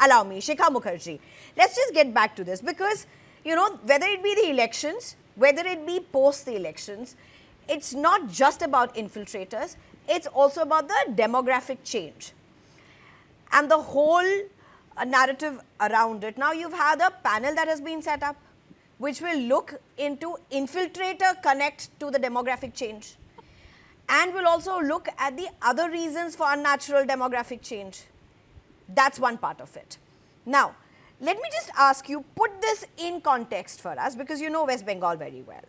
allow me, Shikha Mukherjee. Let's just get back to this because, you know, whether it be the elections, whether it be post the elections, it's not just about infiltrators, it's also about the demographic change and the whole narrative around it. Now you've had a panel that has been set up which will look into infiltrator connect to the demographic change and will also look at the other reasons for unnatural demographic change. That's one part of it. Now, let me just ask you, put this in context for us because you know West Bengal very well.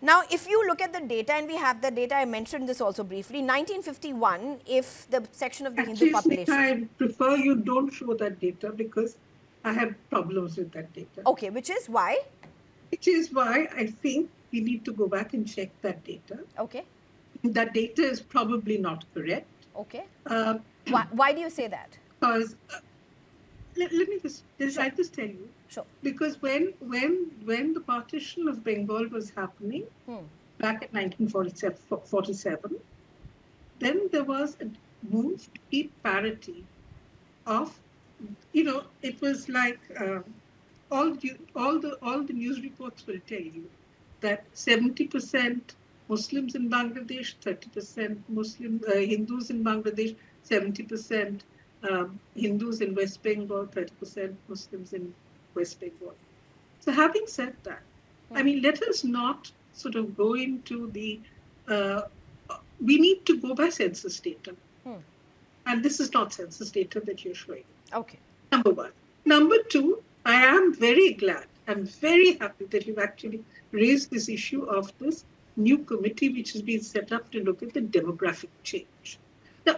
Now, if you look at the data, and we have the data, I mentioned this also briefly, 1951, if the section of the Hindu population... I prefer you don't show that data because I have problems with that data. Okay, which is why? Which is why I think we need to go back and check that data. Okay. That data is probably not correct. Okay. Why do you say that? Because, let me just tell you. Sure. Because when the partition of Bengal was happening back in 1947, then there was a move to keep parity of, you know, it was like all the news reports will tell you that 70% Muslims in Bangladesh, 30% Muslim Hindus in Bangladesh, 70% Hindus in West Bengal, 30% Muslims in West Bengal. So having said that, I mean, let us not sort of go into the, we need to go by census data. And this is not census data that you're showing. Okay. Number one. Number two, I am very glad, I'm very happy that you've actually raised this issue of this new committee which has been set up to look at the demographic change. Now,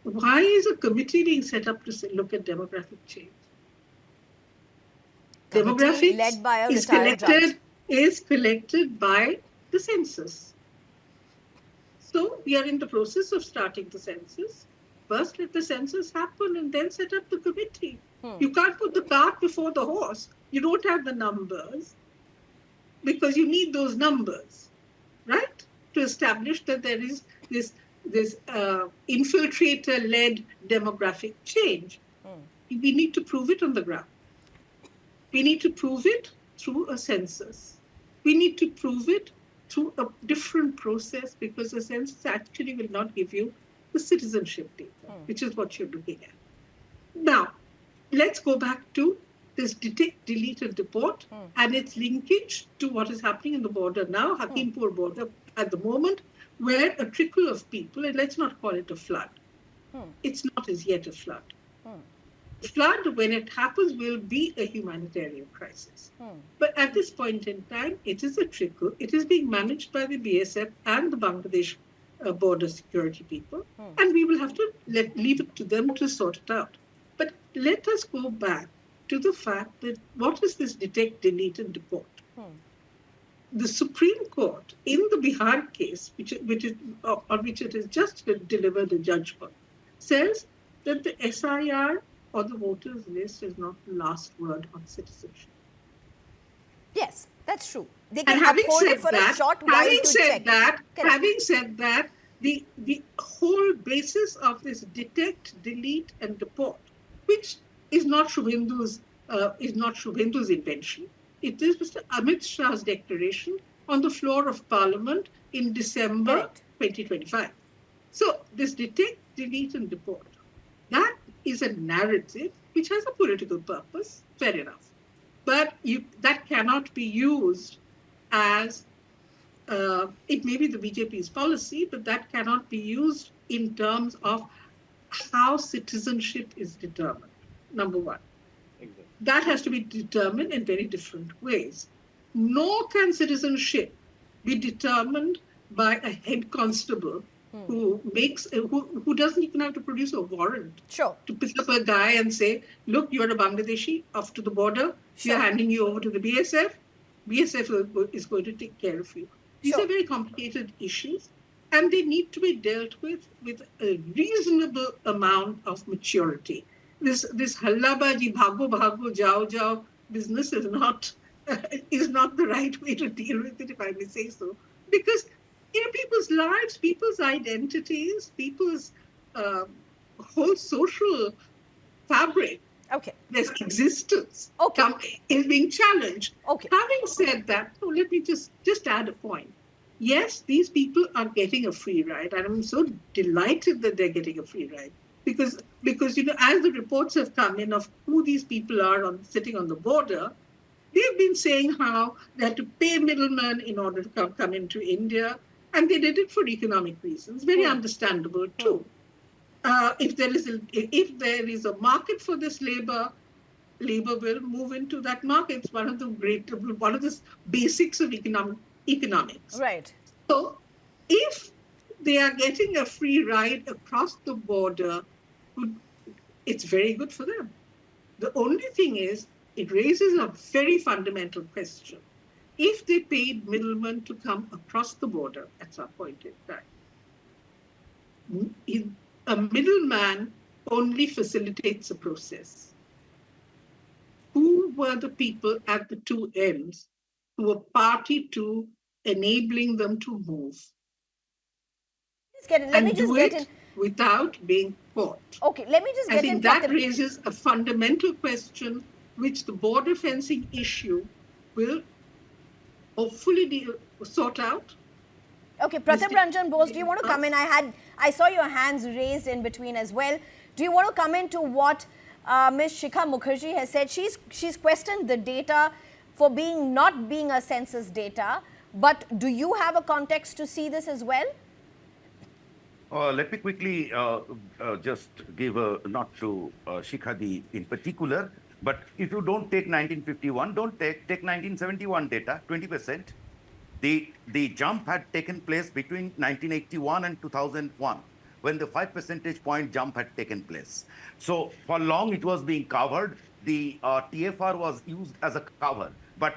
why is a committee being set up to look at demographic change? Demographics led by a is collected by the census. So we are in the process of starting the census. First, let the census happen and then set up the committee. You can't put the cart before the horse. You don't have the numbers because you need those numbers, right? To establish that there is this infiltrator-led demographic change. We need to prove it on the ground. We need to prove it through a census. We need to prove it through a different process because the census actually will not give you the citizenship data, which is what you're looking at. Now, let's go back to this detect, delete, and deport and its linkage to what is happening in the border now, Hakimpur border at the moment, where a trickle of people, and let's not call it a flood. It's not as yet a flood. Flood, when it happens, will be a humanitarian crisis. But at this point in time, it is a trickle. It is being managed by the BSF and the Bangladesh border security people. And we will have to leave it to them to sort it out. But let us go back to the fact that what is this detect, delete, and deport? The Supreme Court, in the Bihar case, on which it has just delivered a judgment, says that the SIR or the voters list is not the last word on citizenship. Yes, that's true. They can uphold it for a short while to check. Having said that, the whole basis of this detect, delete, and deport, which is not Shubhendu's invention. It is Mr. Amit Shah's declaration on the floor of Parliament in December 2025. So this detect, delete, and deport, that is a narrative which has a political purpose, fair enough. But that cannot be used as, it may be the BJP's policy, but that cannot be used in terms of how citizenship is determined, number one. Exactly. That has to be determined in very different ways. Nor can citizenship be determined by a head constable who doesn't even have to produce a warrant to pick up a guy and say, look, you're a Bangladeshi, off to the border, we're handing you over to the BSF. BSF is going to take care of you. These are very complicated issues, and they need to be dealt with a reasonable amount of maturity. This hallabaji, bhago, jao business is not the right way to deal with it, if I may say so. Because people's lives, people's identities, people's whole social fabric Okay. Their existence Okay. is being challenged. Okay. Having said that, let me just add a point. Yes, these people are getting a free ride, and I'm so delighted that they're getting a free ride because as the reports have come in of who these people are sitting on the border, they've been saying how they had to pay middlemen in order to come into India, and they did it for economic reasons. Very understandable too. If there is a market for this labor will move into that market. It's one of the basics of economics. Right. So if they are getting a free ride across the border, it's very good for them. The only thing is, it raises a very fundamental question. If they paid middlemen to come across the border at some point in time, a middleman only facilitates a process. Who were the people at the two ends who were party to enabling them to move? Let me just get in without being caught. Okay, let me just get in. I think that raises a fundamental question, which the border fencing issue will hopefully sort out. Okay, Pratap Ranjan Bose, do you want to come in? I saw your hands raised in between as well. Do you want to come into what Ms. Shikha Mukherjee has said? She's questioned the data for not being a census data, but do you have a context to see this as well? Let me quickly just give a nod to Shikhadi in particular. But if you don't take 1951, don't take 1971 data, 20%. The jump had taken place between 1981 and 2001, when the 5 percentage point jump had taken place. So for long it was being covered. The TFR was used as a cover. But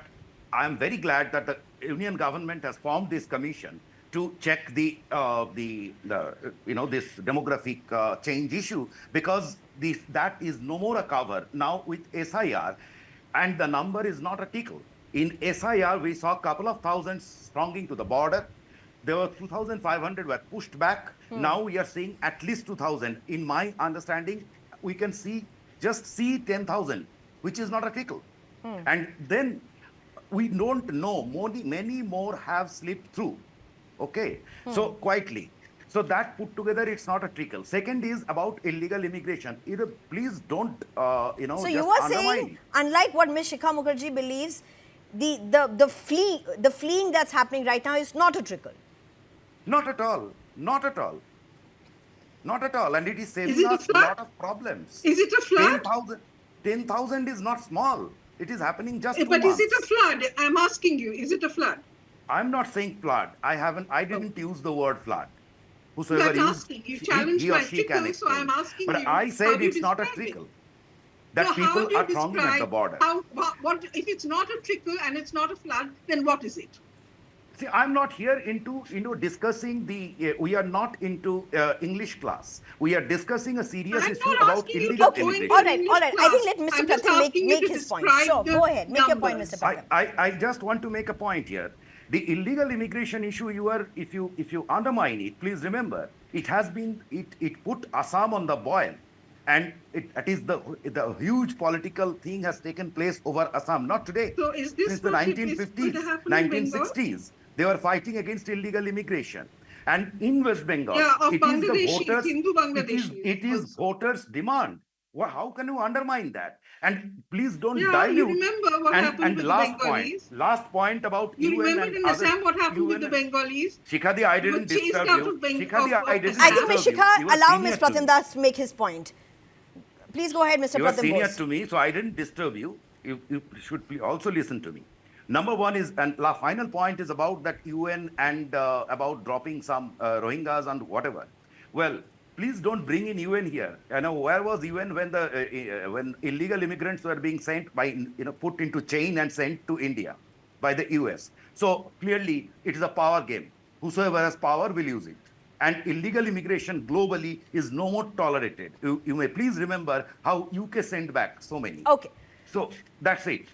I am very glad that the Union government has formed this commission to check this demographic change issue, because that is no more a cover now with SIR, and the number is not a tickle. In SIR, we saw a couple of thousands thronging to the border. There were 2,500 were pushed back. Now we are seeing at least 2,000. In my understanding, we can just see 10,000, which is not a tickle. And then we don't know, many more have slipped through. Okay, so quietly. So that put together, it's not a trickle. Second is about illegal immigration. Please don't, So you are saying, unlike what Ms. Shikha Mukherjee believes, the fleeing that's happening right now is not a trickle. Not at all. Not at all. Not at all. And it is saving us a lot of problems. Is it a flood? 10,000 is not small. It is happening just 2 months. But is it a flood? I'm asking you, is it a flood? I'm not saying flood. I didn't use the word flood. Whosoever used, you challenged my trickle, so I'm asking but you. But I said it's not a trickle. That people are thronging at the border. What if it's not a trickle and it's not a flood? Then what is it? See, I'm not here into discussing we are not into English class. We are discussing a serious issue about illegal immigration. All right. I think let Mr. Pratham make his point. Sure, go ahead. Make your point, Mr. Pratham. I just want to make a point here. The illegal immigration issue, if you undermine it, please remember, it put Assam on the boil. And it is the huge political thing has taken place over Assam, not today. So is this since the 1950s, 1960s, they were fighting against illegal immigration. And in West Bengal, it is voters' demand. Well, how can you undermine that? And please don't dilute. You remember what happened with the Bengalis? Last point about you remember in Assam what happened with the Bengalis? Shikhadi, I didn't disturb you. I think Ms. Shikha, allow Ms. Pratham Das to make his point. Please go ahead, Mr. Pratham. You are senior to me, so I didn't disturb you. You should also listen to me. Number one is, and the final point is about that UN and about dropping some Rohingyas and whatever. Well, please don't bring in UN here. Where was UN when when illegal immigrants were being sent put into chain and sent to India by the US? So clearly, it is a power game. Whosoever has power will use it. And illegal immigration globally is no more tolerated. You may please remember how UK sent back so many. Okay. So that's it.